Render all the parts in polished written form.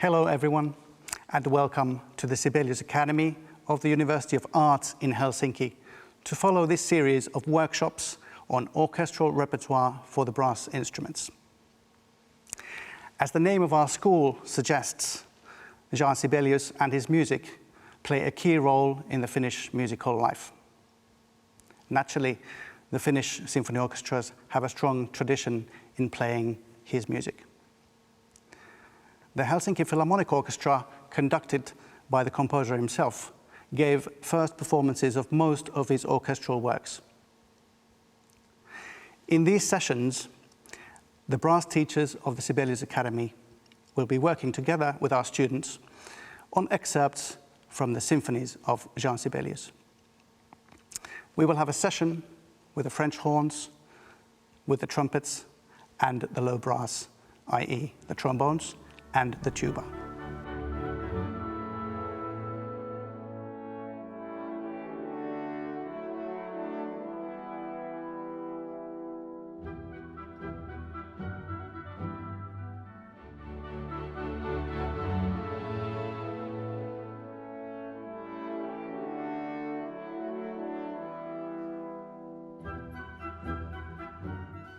Hello everyone, and welcome to the Sibelius Academy of the University of Arts in Helsinki to follow this series of workshops on orchestral repertoire for the brass instruments. As the name of our school suggests, Jean Sibelius and his music play a key role in the Finnish musical life. Naturally, the Finnish symphony orchestras have a strong tradition in playing his music. The Helsinki Philharmonic Orchestra, conducted by the composer himself, gave first performances of most of his orchestral works. In these sessions, the brass teachers of the Sibelius Academy will be working together with our students on excerpts from the symphonies of Jean Sibelius. We will have a session with the French horns, with the trumpets, and the low brass, i.e. the trombones and the tuba.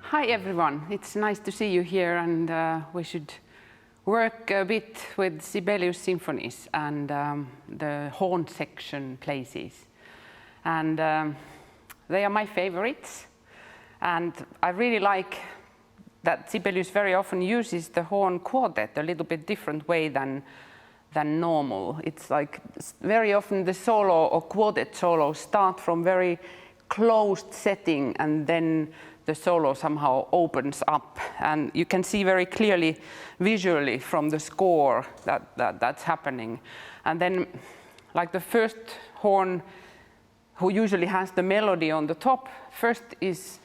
Hi everyone, it's nice to see you here, and we should work a bit with Sibelius symphonies and the horn section places. And they are my favorites, and I really like that Sibelius very often uses the horn quartet a little bit different way than normal. It's like very often the solo or quartet solos start from very closed setting, and then the solo somehow opens up, and you can see very clearly visually from the score that's happening. And then like the first horn, who usually has the melody on the top, first is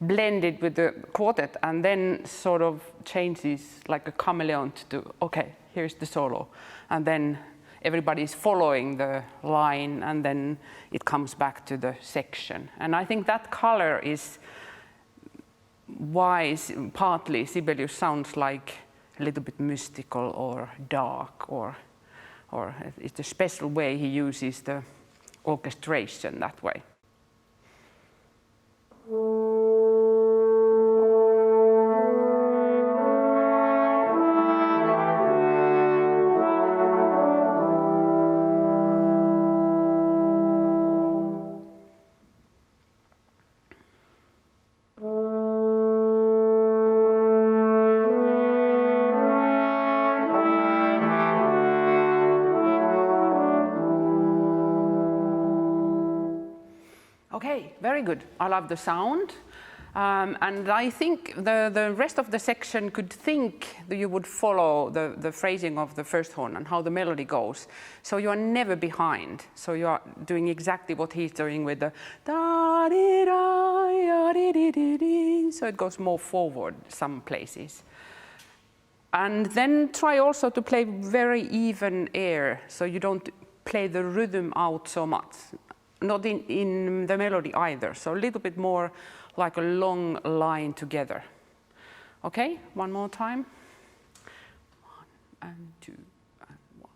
blended with the quartet and then sort of changes like a chameleon to, okay, here's the solo. And then everybody's following the line, and then it comes back to the section. And I think that color is why partly Sibelius sounds like a little bit mystical or dark, or it's a special way he uses the orchestration that way. Okay, very good. I love the sound. And I think the rest of the section could think that you would follow the phrasing of the first horn and how the melody goes. So you are never behind. So you are doing exactly what he's doing with the da-di-da-ya-di-di-di-di. So it goes more forward some places. And then try also to play very even air, so you don't play the rhythm out so much. Not in the melody either, so a little bit more like a long line together. Okay, one more time. 1 and 2 and 1.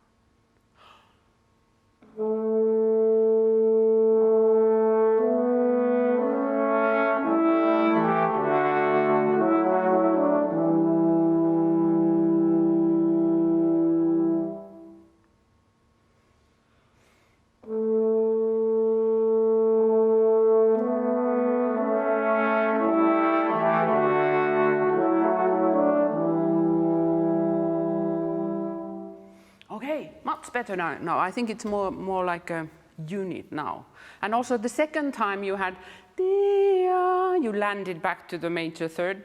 Better now. No, I think it's more like a unit now. And also the second time you had you landed back to the major third,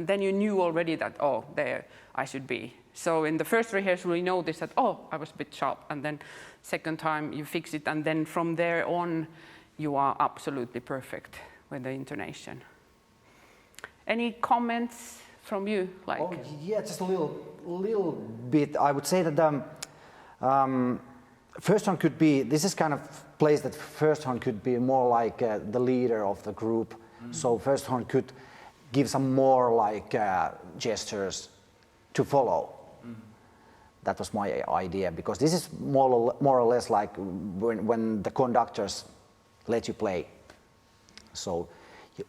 then you knew already that, oh, there I should be. So in the first rehearsal you noticed that, oh, I was a bit sharp, and then second time you fix it, and then from there on you are absolutely perfect with the intonation. Any comments from you? Like? Oh, yeah, just a little bit. I would say that first horn could be, this is kind of place that first horn could be more like the leader of the group. Mm-hmm. So first horn could give some more like gestures to follow. Mm-hmm. That was my idea, because this is more or less like when the conductors let you play. So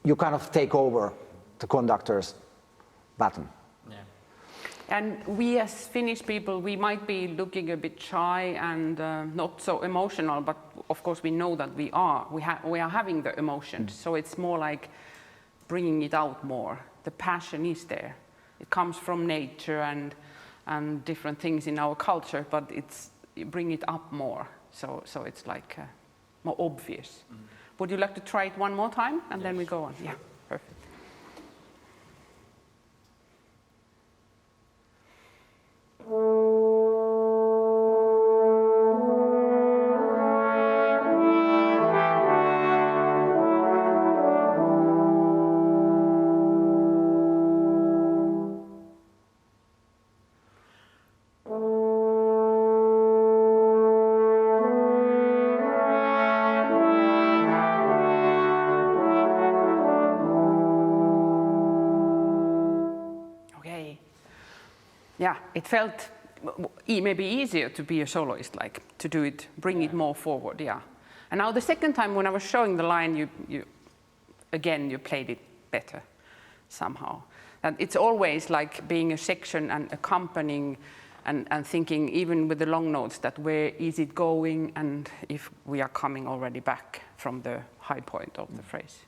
you kind of take over the conductor's baton. Yeah. And we as Finnish people, we might be looking a bit shy and not so emotional, but of course we know that we are having the emotions. So it's more like bringing it out more. The passion is there. It comes from nature and different things in our culture, but you bring it up more. So it's like more obvious. Mm-hmm. Would you like to try it one more time and then we go on? Yeah, perfect. Yeah, it felt maybe easier to be a soloist, like to do it, bring it more forward, yeah. And now the second time when I was showing the line, you played it better somehow. And it's always like being a section and accompanying and thinking, even with the long notes, that where is it going and if we are coming already back from the high point of the phrase.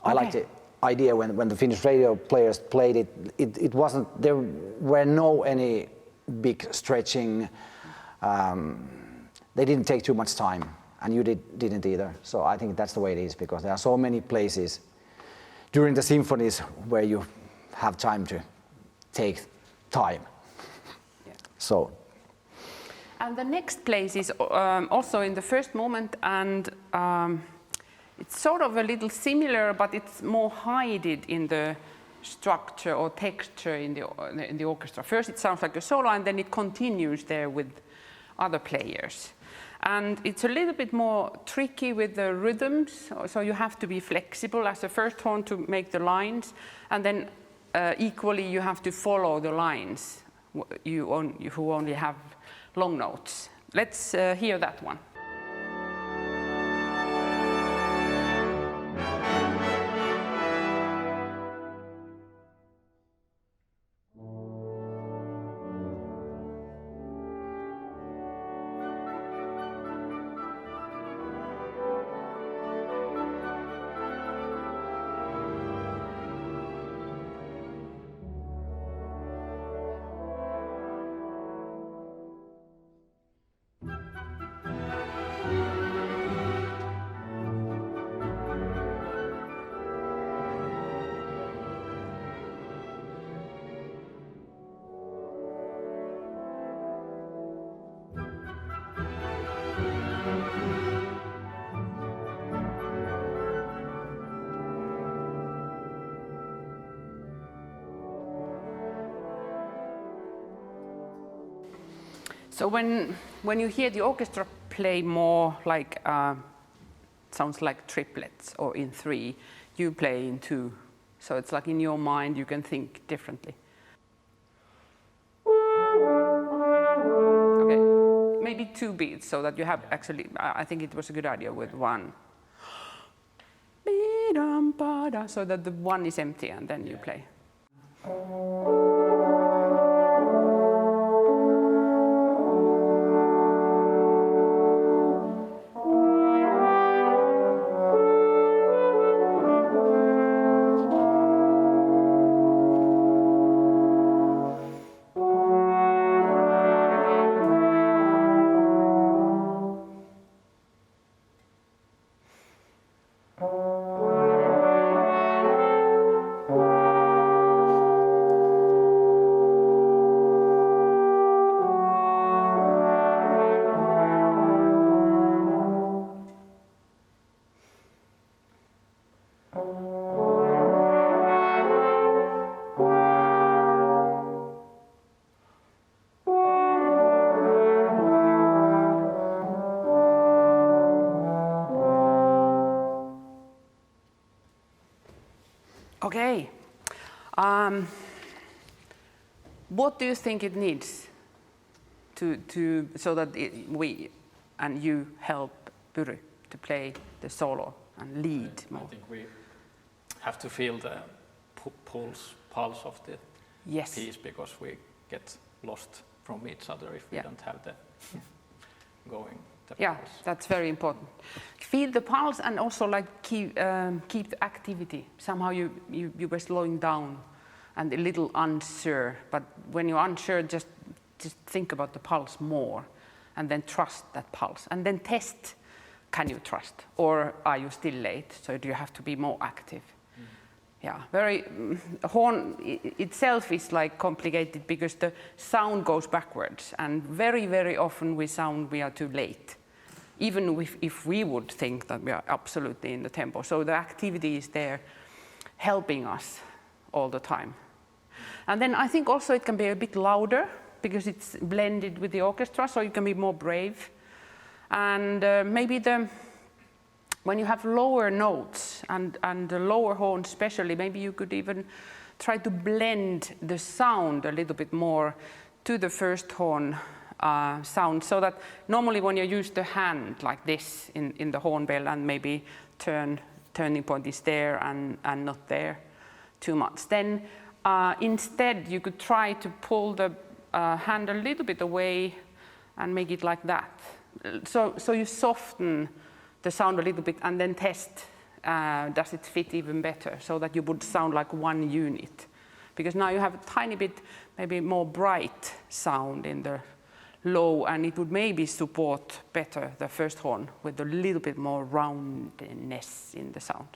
I liked it. Idea when the Finnish radio players played it, it wasn't, there were no any big stretching, they didn't take too much time, and you didn't either. So I think that's the way it is, because there are so many places during the symphonies where you have time to take time. Yeah. So. And the next place is also in the first movement, and it's sort of a little similar, but it's more hidden in the structure or texture in the orchestra. First it sounds like a solo, and then it continues there with other players. And it's a little bit more tricky with the rhythms, so you have to be flexible as a first horn to make the lines, and then equally you have to follow the lines, who only have long notes. Let's hear that one. So when you hear the orchestra play more like, sounds like triplets or in 3, you play in 2. So it's like in your mind you can think differently. Okay, maybe 2 beats so that you have actually, I think it was a good idea with 1. So that the 1 is empty and then you play. Okay. what do you think it needs so that we and you help Pyry to play the solo and lead more? I think we have to feel the pulse of the piece, because we get lost from each other if we don't have the pulse. That's very important. Feel the pulse and also like keep the activity. Somehow you were slowing down and a little unsure, but when you're unsure, just think about the pulse more and then trust that pulse and then test, can you trust or are you still late? So do you have to be more active? Horn itself is like complicated because the sound goes backwards and very, very often we are too late. Even if we would think that we are absolutely in the tempo. So the activity is there helping us all the time. And then I think also it can be a bit louder because it's blended with the orchestra, so you can be more brave. And maybe when you have lower notes and the lower horn especially, maybe you could even try to blend the sound a little bit more to the first horn sound, so that normally when you use the hand like this in the horn bell and maybe turning point is there and not there too much, then instead you could try to pull the hand a little bit away and make it like that. So you soften the sound a little bit and then test does it fit even better, so that you would sound like one unit. Because now you have a tiny bit maybe more bright sound in the low, and it would maybe support better the first horn with a little bit more roundness in the sound.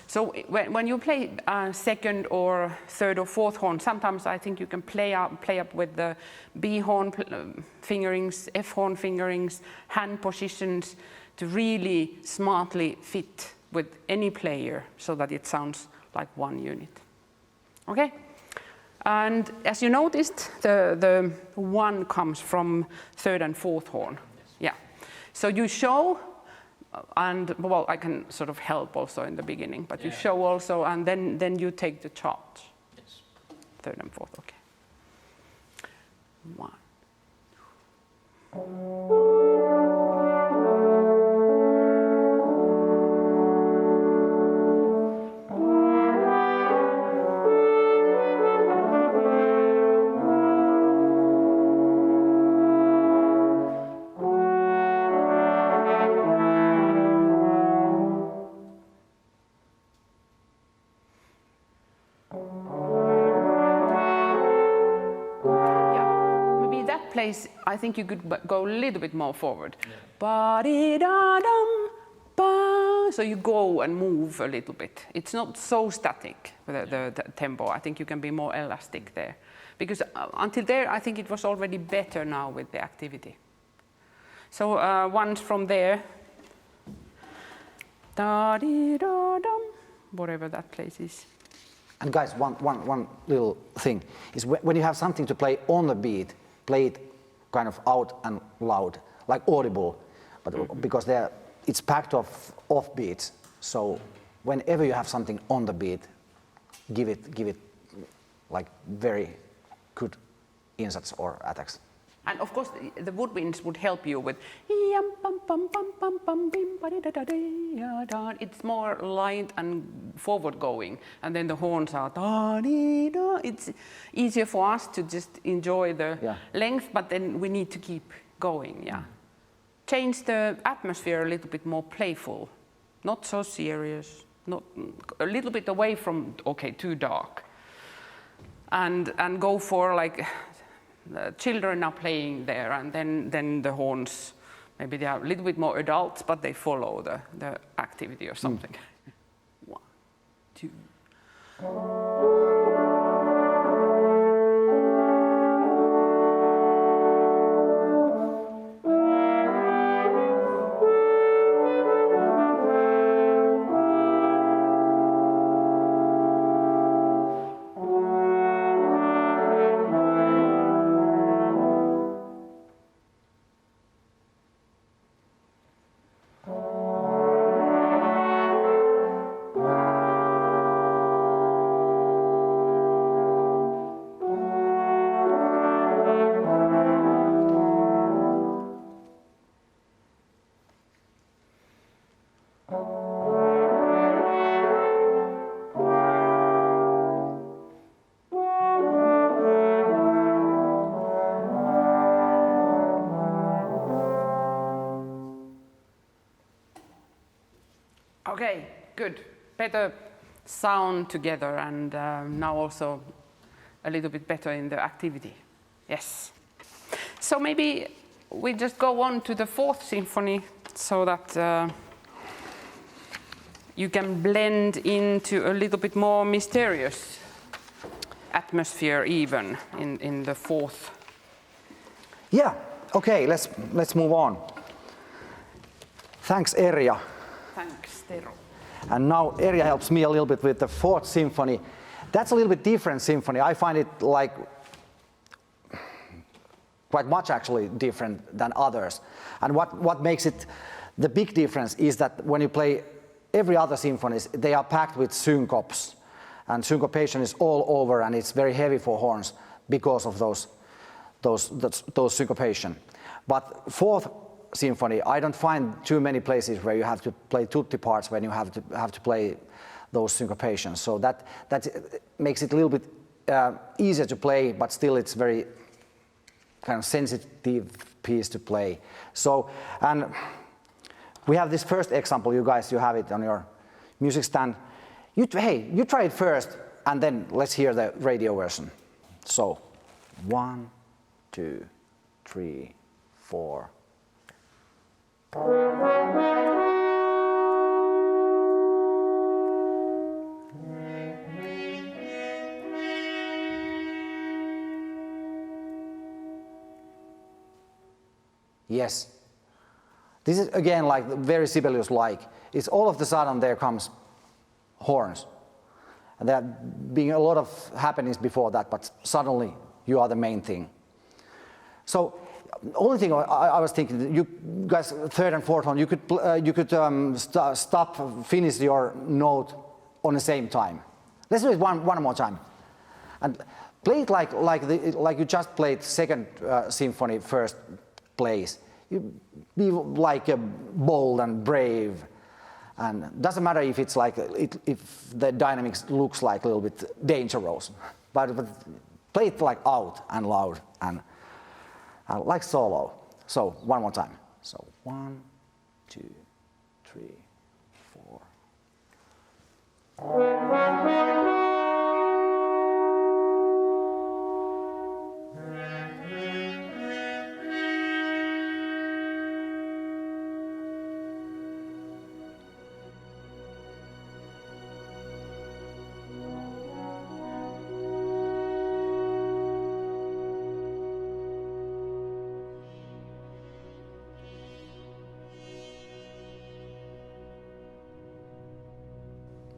So when you play second or third or fourth horn, sometimes I think you can play up with the B horn fingerings, F horn fingerings, hand positions to really smartly fit with any player so that it sounds like one unit. Okay? And as you noticed, the one comes from third and fourth horn. Yes. So you show, and well, I can sort of help also in the beginning, but you show also, and then you take the charge. Yes. Third and fourth, okay. 1. I think you could go a little bit more forward. Ba-di-da-dum, ba. So you go and move a little bit. It's not so static, the tempo. I think you can be more elastic there. Because until there, I think it was already better now with the activity. So once from there, da-di-da-dum, whatever that place is. And guys, one little thing is when you have something to play on the beat, play it kind of out and loud, like audible, but because it's packed of off beats. So whenever you have something on the beat, give it like very good insats or attacks. And of course, the woodwinds would help you with. It's more light and forward going, and then the horns are. It's easier for us to just enjoy the length, but then we need to keep going. Yeah, change the atmosphere a little bit more playful, not so serious, not a little bit away from too dark, and go for like. The children are playing there, and then the horns, maybe they are a little bit more adults, but they follow the activity or something. 1, 2. good. Better sound together, and now also a little bit better in the activity. Yes. So maybe we just go on to the fourth symphony so that you can blend into a little bit more mysterious atmosphere even in the fourth. Yeah, okay, let's move on. Thanks, Erja. Thanks, Tero. And now Erja helps me a little bit with the fourth symphony. That's a little bit different symphony. I find it like quite much actually different than others. And what makes it the big difference is that when you play every other symphonies, they are packed with syncopes. And syncopation is all over, and it's very heavy for horns because of those syncopation. But fourth symphony, I don't find too many places where you have to play tutti parts when you have to play those syncopations. So that makes it a little bit easier to play, but still it's very kind of sensitive piece to play. So, and we have this first example, you guys, you have it on your music stand. You try it first, and then let's hear the radio version. So, 1, 2, 3, 4. Yes. This is again like very Sibelius-like. It's all of the sudden there comes horns. And there have been a lot of happenings before that, but suddenly you are the main thing. So, only thing I was thinking, you guys, third and fourth one, you could finish your note on the same time. Let's do it one more time, and play it like you just played second symphony first place. You be like bold and brave, and doesn't matter if it's like if the dynamics looks like a little bit dangerous, but play it like out and loud and like solo. So one more time. So 1, 2, 3, 4.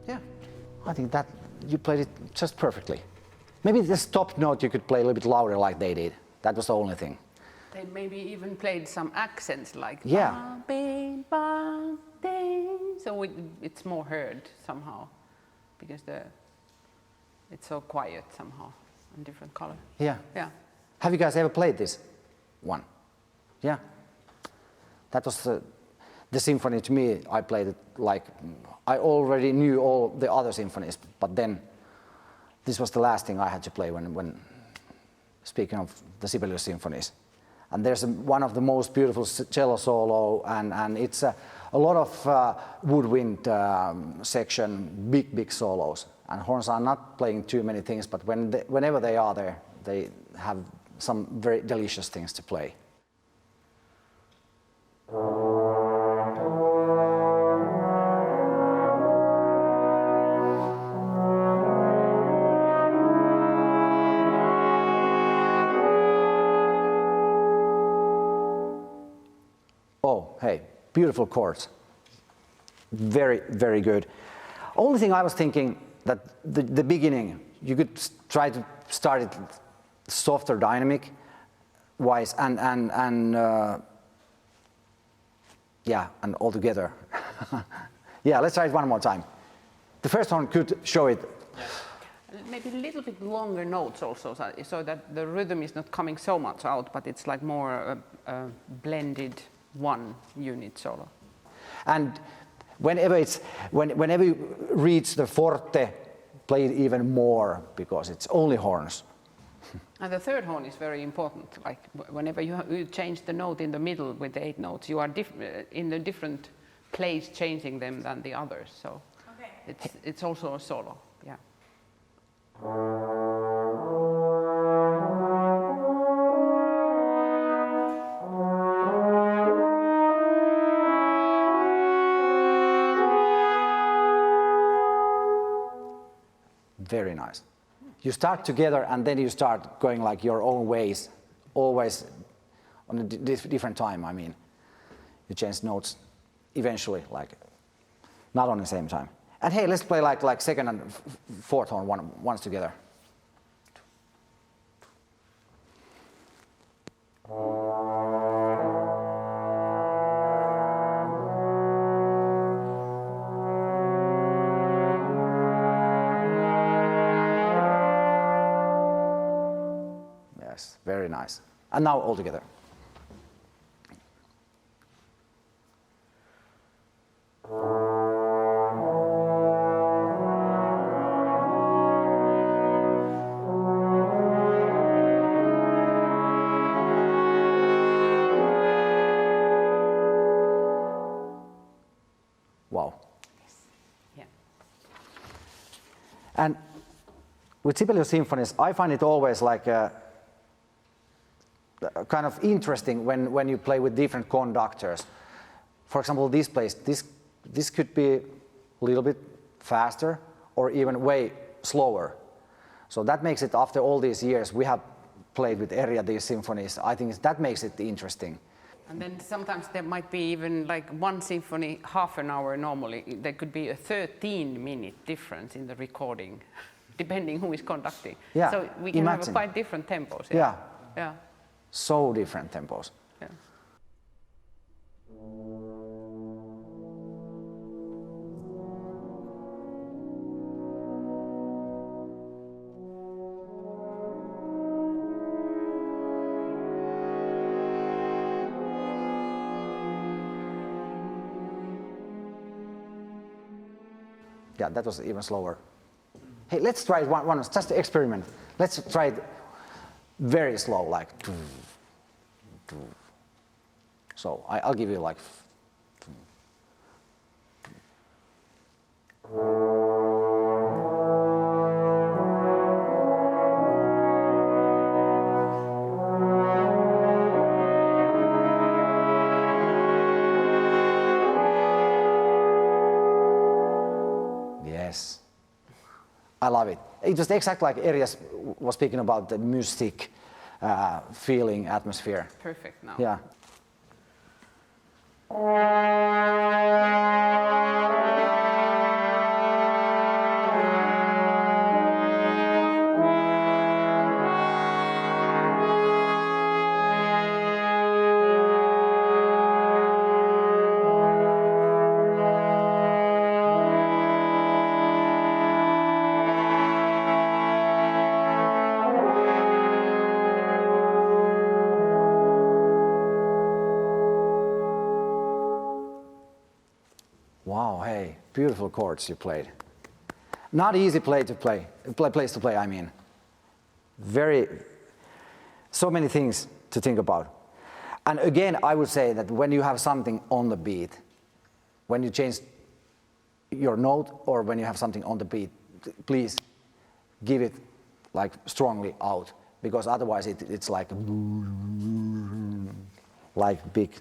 Yeah, I think that you played it just perfectly. Maybe the stop note you could play a little bit louder like they did. That was the only thing. They maybe even played some accents like yeah. Ba, bing, ba, ding. So it's more heard somehow because it's so quiet somehow in different color. Yeah. Yeah. Have you guys ever played this one? Yeah. That was the symphony to me. I played it like I already knew all the other symphonies, but then this was the last thing I had to play when speaking of the Sibelius symphonies. And there's one of the most beautiful cello solo, and it's a lot of woodwind section, big solos. And horns are not playing too many things, but whenever they are there, they have some very delicious things to play. Oh, hey, beautiful chords. Very, very good. Only thing I was thinking that the beginning, you could try to start it softer dynamic wise and yeah, and all together. Yeah, let's try it one more time. The first one could show it. Maybe a little bit longer notes also, so that the rhythm is not coming so much out, but it's like more a blended one unit solo. And whenever you reach the forte, play it even more because it's only horns. And the third horn is very important. Like whenever you change the note in the middle with the 8 notes, you are in a different place changing them than the others. So it's also a solo. Yeah. Very nice. You start together and then you start going like your own ways, always on a different time. I mean, you change notes eventually, like not on the same time. And hey, let's play like second and fourth horn once together. Yes, very nice. And now all together. Wow. Yes. Yeah. And with Sibelius Symphonies, I find it always like kind of interesting when you play with different conductors. For example, this place, this could be a little bit faster or even way slower. So that makes it, after all these years, we have played with Erja these symphonies. I think that makes it interesting. And then sometimes there might be even like one symphony, half an hour normally. There could be a 13-minute difference in the recording, depending who is conducting. Yeah, so we can have quite different tempos. Yeah. Yeah. So different tempos. Yeah. Yeah, that was even slower. Hey, let's try it one just to experiment. Let's try it very slow, like. So I'll give you like. Yes, I love it. It was exactly like Erja was speaking about the mystic feeling, atmosphere. Perfect now. Yeah. Wow, hey, beautiful chords you played. Not easy place to play, I mean. So many things to think about. And again, I would say that when you have something on the beat, when you change your note or when you have something on the beat, please give it like strongly out, because otherwise it's like big.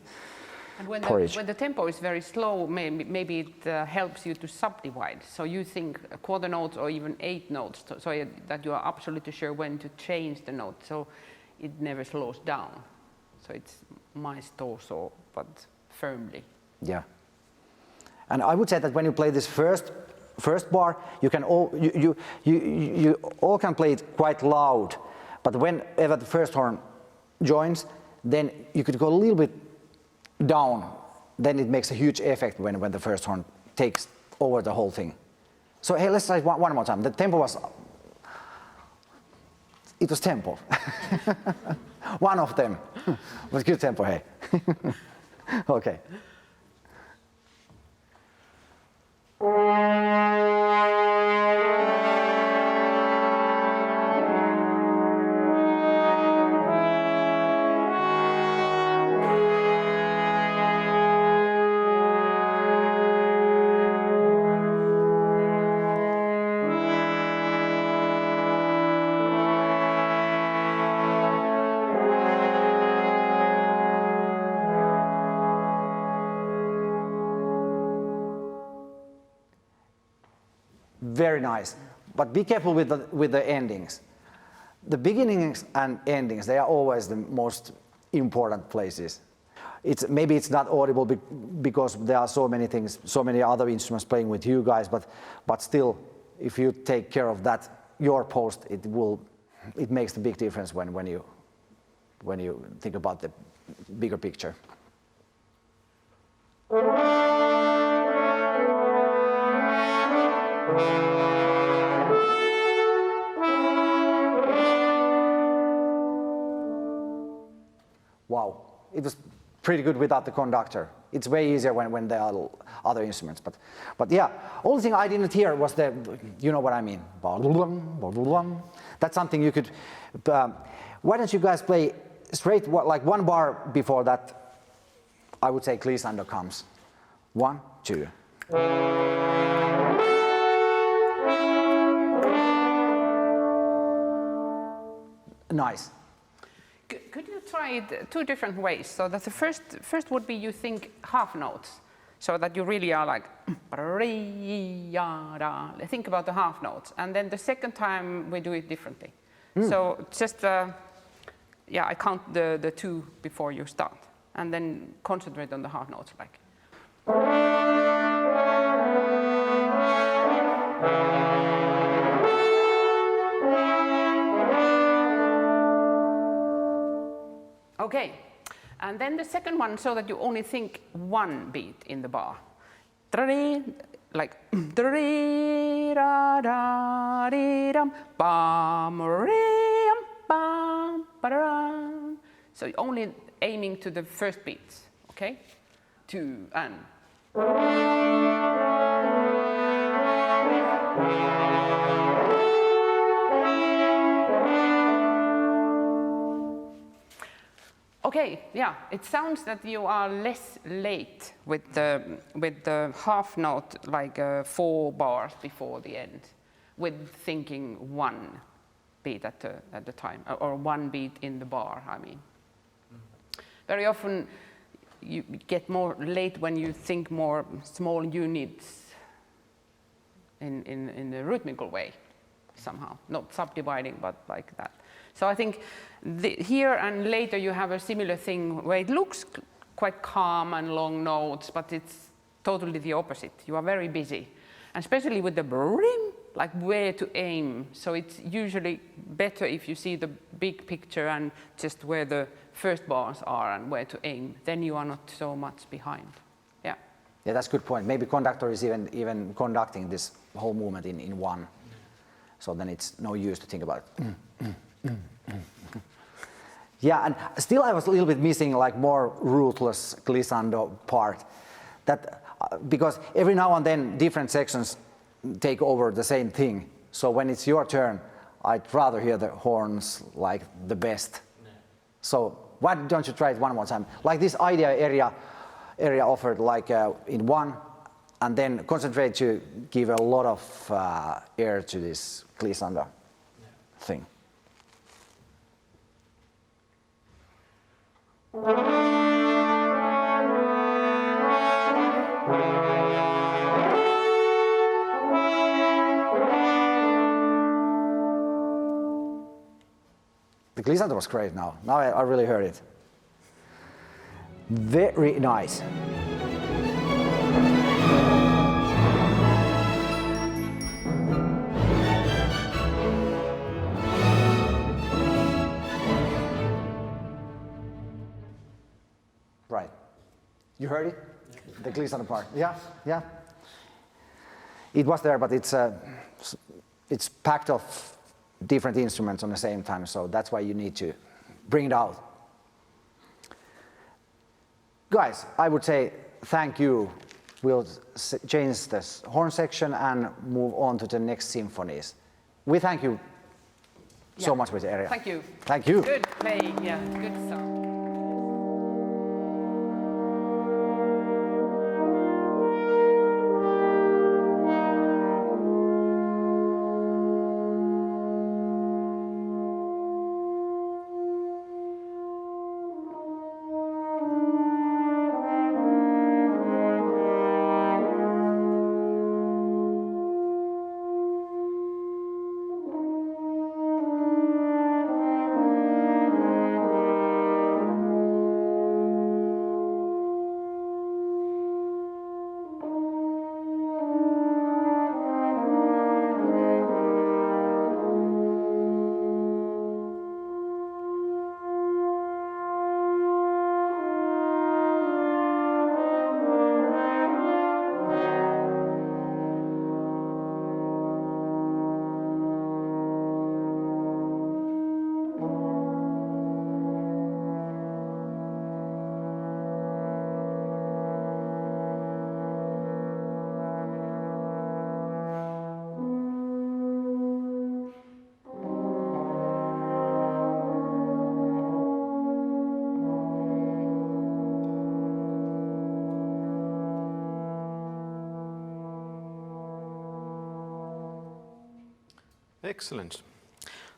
And when the tempo is very slow, maybe it helps you to subdivide. So you think quarter notes or even 8 notes, so that you are absolutely sure when to change the note, so it never slows down. So it's maestoso, but firmly. Yeah. And I would say that when you play this first bar, you all can play it quite loud, but whenever the first horn joins, then you could go a little bit down, then it makes a huge effect when the first horn takes over the whole thing. So hey, let's try it one more time. The tempo was tempo. One of them was good tempo, hey. Okay. very nice. But be careful with the endings. The beginnings and endings, they are always the most important places. Maybe it's not audible because there are so many things, so many other instruments playing with you guys, but still, if you take care of that, your post, it makes the big difference when you think about the bigger picture. Wow, it was pretty good without the conductor. It's way easier when there are other instruments. But yeah, only thing I didn't hear was you know what I mean. That's something you could. Why don't you guys play straight like one bar before that? I would say glissando comes. 1, 2. Nice. Could you try it 2 different ways? So that the first would be you think half notes, so that you really are like think about the half notes, and then the second time we do it differently. So just I count the 2 before you start, and then concentrate on the half notes like. Okay, and then the second one, so that you only think 1 beat in the bar. Like so you're only aiming to the first beats, okay? 2 and. Okay, yeah, it sounds that you are less late with the half note, like 4 bars before the end, with thinking 1 beat at the time, or 1 beat in the bar, I mean. Very often you get more late when you think more small units in the rhythmical way, somehow, not subdividing, but like that. So I think here and later you have a similar thing where it looks quite calm and long notes, but it's totally the opposite. You are very busy, and especially with the brim, like where to aim. So it's usually better if you see the big picture and just where the first bars are and where to aim. Then you are not so much behind. Yeah. Yeah, that's a good point. Maybe conductor is even conducting this whole movement in one. So then it's no use to think about it. Yeah, and still I was a little bit missing like more ruthless glissando part. That because every now and then different sections take over the same thing. So when it's your turn, I'd rather hear the horns like the best. Yeah. So why don't you try it one more time? Like this idea area offered like in 1, and then concentrate to give a lot of air to this glissando thing. The glissando was great now. Now I really heard it. Very nice. Right. You heard it? Yeah. The glissando part. Yeah, yeah. It was there, but it's packed of different instruments on the same time, so that's why you need to bring it out. Guys, I would say thank you. We'll change this horn section and move on to the next symphonies. We thank you so much with the area. Thank you. Thank you. Good playing, yeah, good sound. Excellent.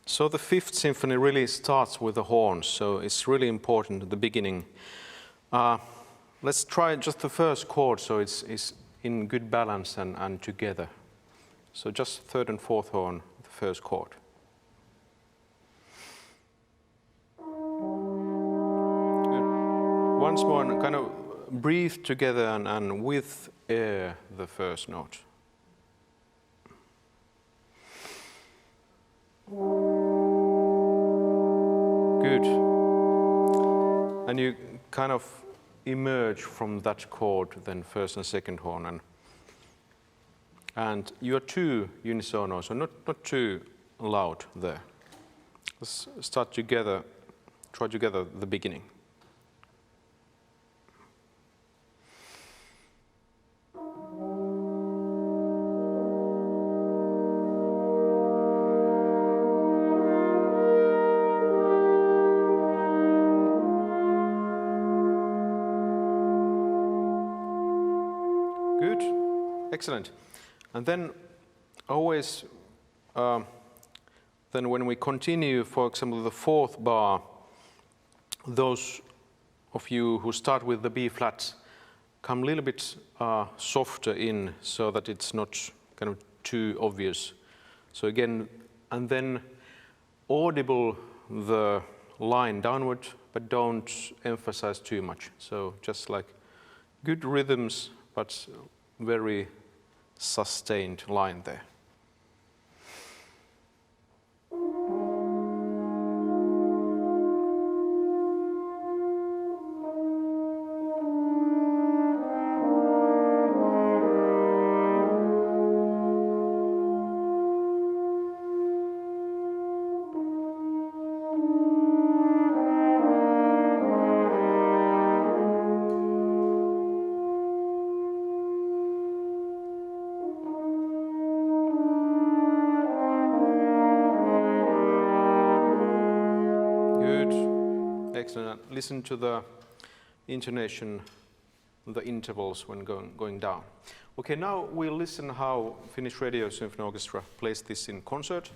So the fifth symphony really starts with the horns, so it's really important at the beginning. Let's try just the first chord, so it's in good balance and together. So just third and fourth horn, the first chord. Good. Once more, and kind of breathe together and with air the first note. Good. And you kind of emerge from that chord, then first and second horn, and you are too unisono, so not too loud there. Let's start together, try together the beginning. Excellent. And then always, then when we continue, for example, the fourth bar, those of you who start with the B flats come a little bit softer in so that it's not kind of too obvious. So again, and then audible the line downward, but don't emphasize too much. So just like good rhythms, but very sustained line there. Listen to the intonation, the intervals when going down. Okay, now we'll listen how Finnish Radio Symphony Orchestra plays this in concert.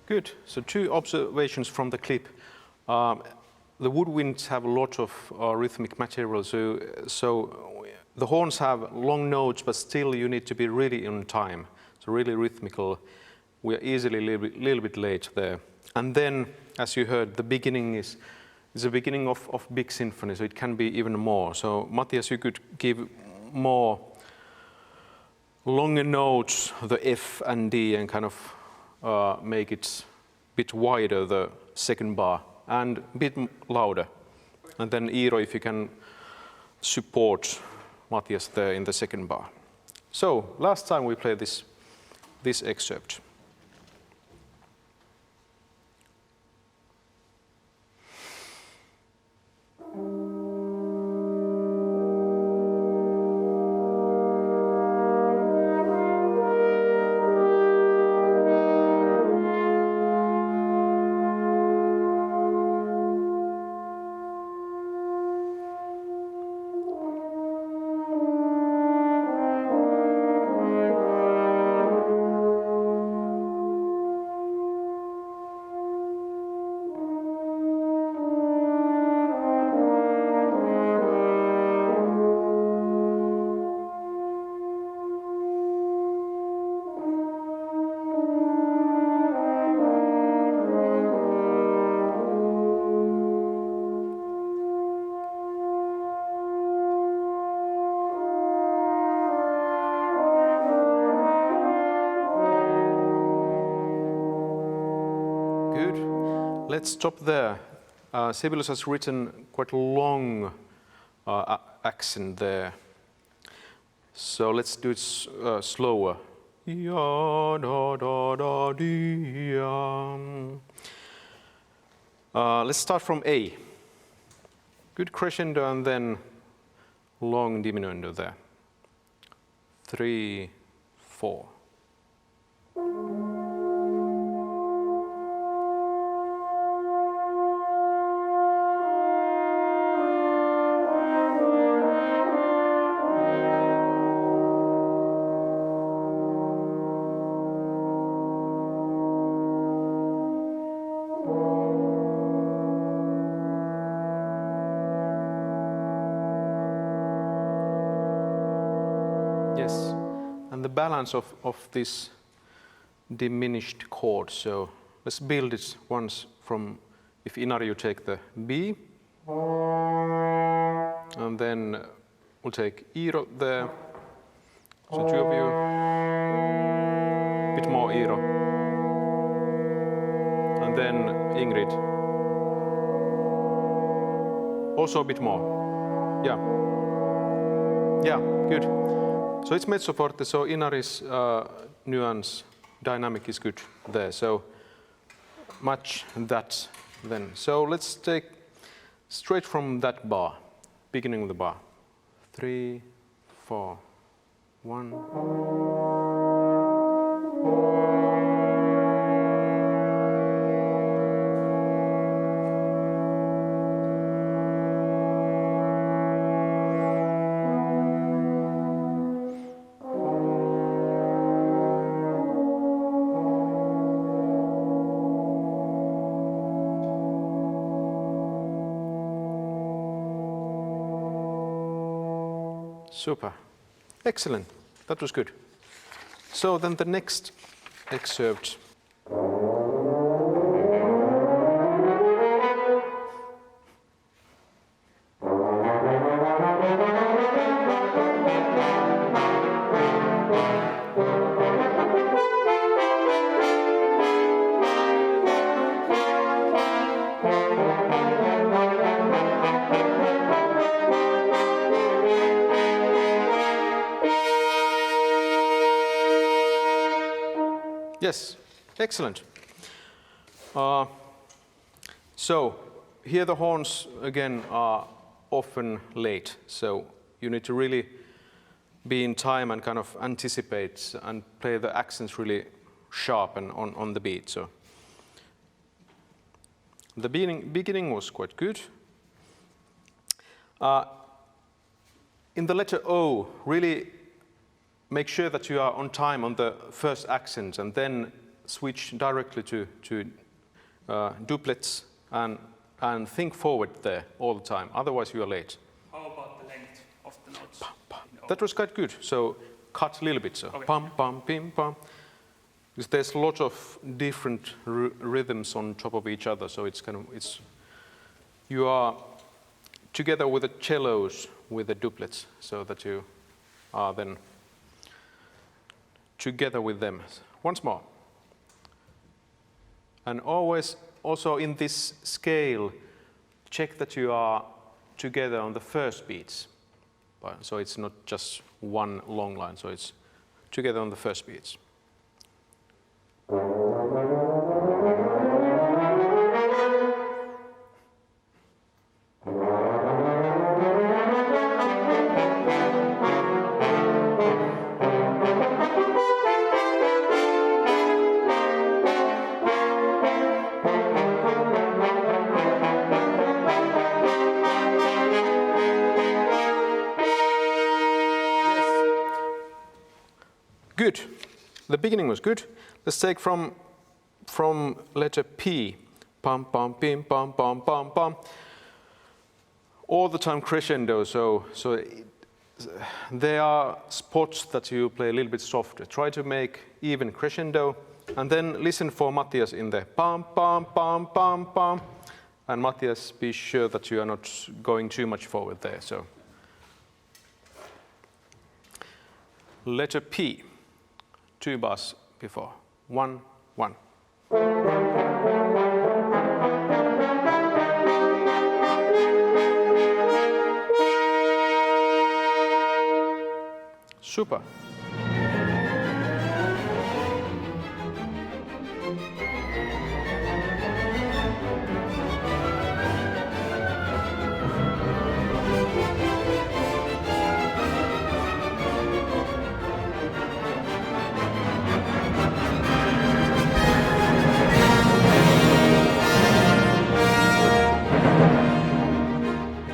Good. So two observations from the clip. The woodwinds have a lot of rhythmic material, so the horns have long notes, but still you need to be really in time. So really rhythmical. We are easily a little bit late there. And then, as you heard, the beginning is the beginning of big symphony, so it can be even more. So Matias, you could give more longer notes, the F and D, and kind of make it a bit wider, the second bar, and a bit louder. And then Iiro, if you can support Matias there in the second bar. So last time we played this excerpt. Let's stop there. Sibelius has written quite a long accent there. So let's do it slower. Ya, da, da, da, dee, ya. Let's start from A. Good crescendo and then long diminuendo there. 3, 4. Yes, and the balance of this diminished chord. So let's build it once from, if Inari you take the B, and then we'll take Iiro there. So 2 of you, a bit more Iiro, and then Ingrid. Also a bit more, yeah, good. So it's mezzo forte, so Inari's nuance dynamic is good there. So match that then. So let's take straight from that bar, beginning of the bar. 3, 4, 1. Super. Excellent. That was good. So then the next excerpt. Yes, excellent. So here the horns again are often late, so you need to really be in time and kind of anticipate and play the accents really sharp and on the beat. So the beginning was quite good. In the letter O, really make sure that you are on time on the first accent and then switch directly to doublets and think forward there all the time. Otherwise you are late. How about the length of the notes? That was quite good. So cut a little bit. So okay. Pam, pam, pim, pam. Because there's a lot of different rhythms on top of each other. So you are together with the cellos with the doublets, so that you are then together with them. Once more. And always, also in this scale, check that you are together on the first beats. So it's not just one long line, so it's together on the first beats. Good. The beginning was good. Let's take from letter P. Pam, pam, pim, pam, pam, pam, pam. All the time crescendo, so there are spots that you play a little bit softer. Try to make even crescendo, and then listen for Matias in the pam, pam, pam, pam, pam. And Matias, be sure that you are not going too much forward there. So letter P. 2 bars before. 1, 1. Super.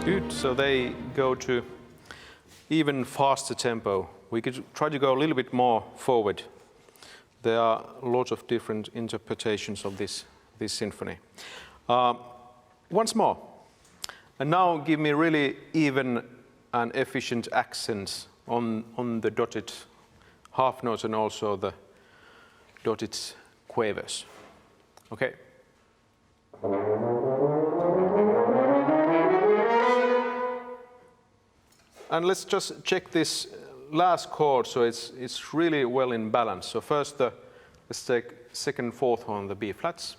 Good, so they go to even faster tempo. We could try to go a little bit more forward. There are lots of different interpretations of this symphony. Once more. And now give me really even and efficient accents on the dotted half notes and also the dotted quavers. Okay. And let's just check this last chord so it's really well in balance. So first let's take second, fourth horn, the B flats.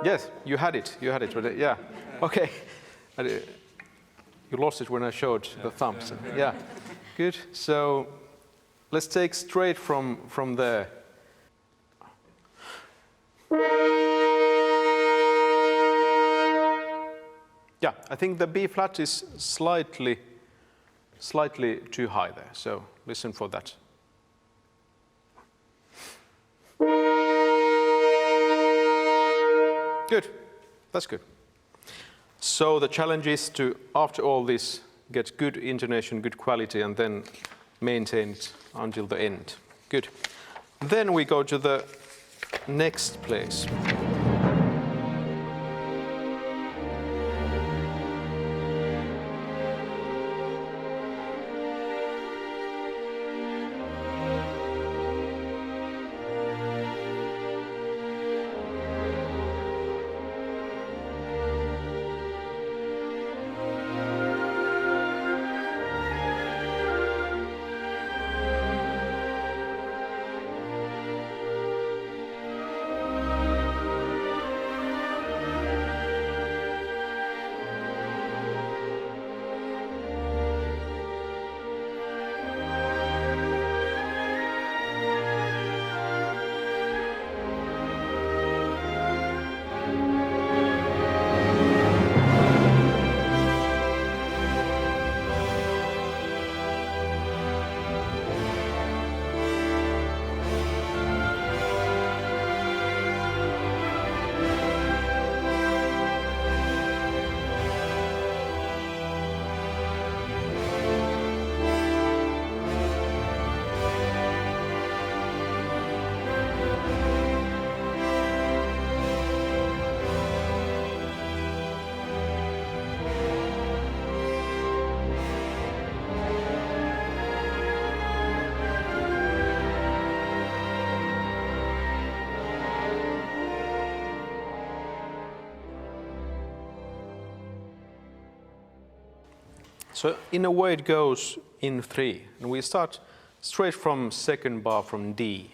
Yes, you had it, yeah. Okay. You lost it when I showed the thumbs. Yeah, good. So let's take straight from there. Yeah, I think the B flat is slightly too high there, so listen for that. Good, that's good. So the challenge is to, after all this, get good intonation, good quality, and then maintain it until the end. Good. Then we go to the next place. So in a way it goes in 3, and we start straight from second bar from D.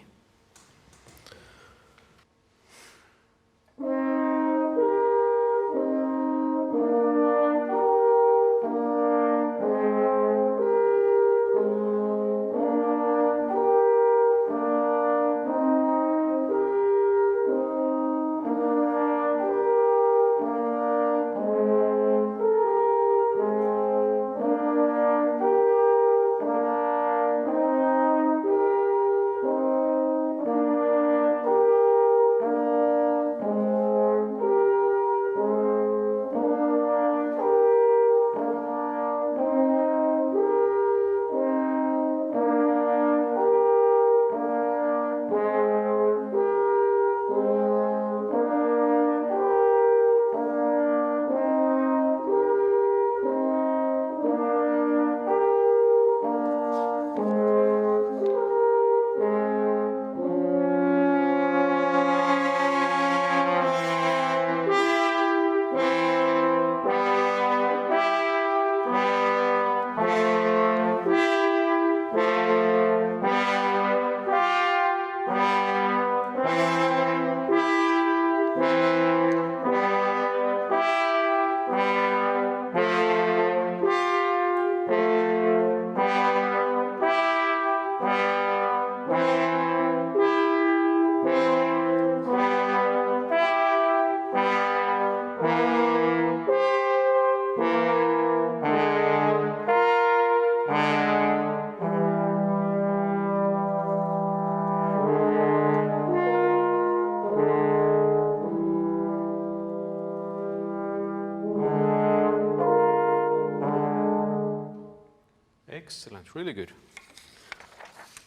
Excellent, really good.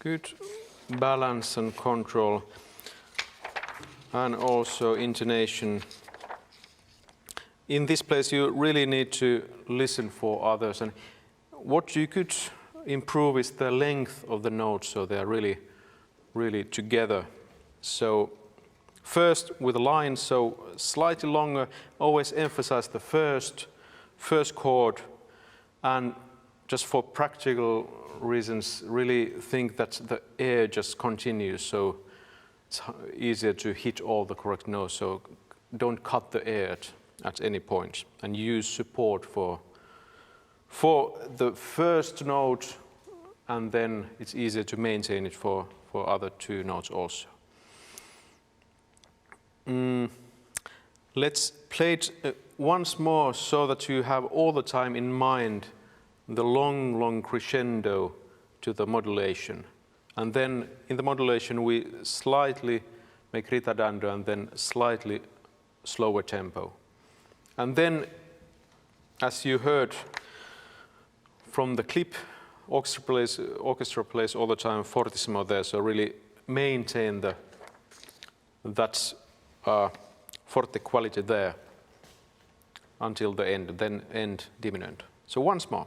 Good balance and control, and also intonation. In this place, you really need to listen for others, and what you could improve is the length of the notes, so they are really together. So first with the lines, so slightly longer, always emphasize the first chord, and just for practical reasons, really think that the air just continues, so it's easier to hit all the correct notes, so don't cut the air at any point, and use support for the first note, and then it's easier to maintain it for other two notes also. Let's play it once more so that you have all the time in mind the long crescendo to the modulation. And then in the modulation we slightly make ritardando and then slightly slower tempo. And then, as you heard from the clip, orchestra plays all the time fortissimo there, so really maintain that forte quality there until the end, then end diminuendo. So once more.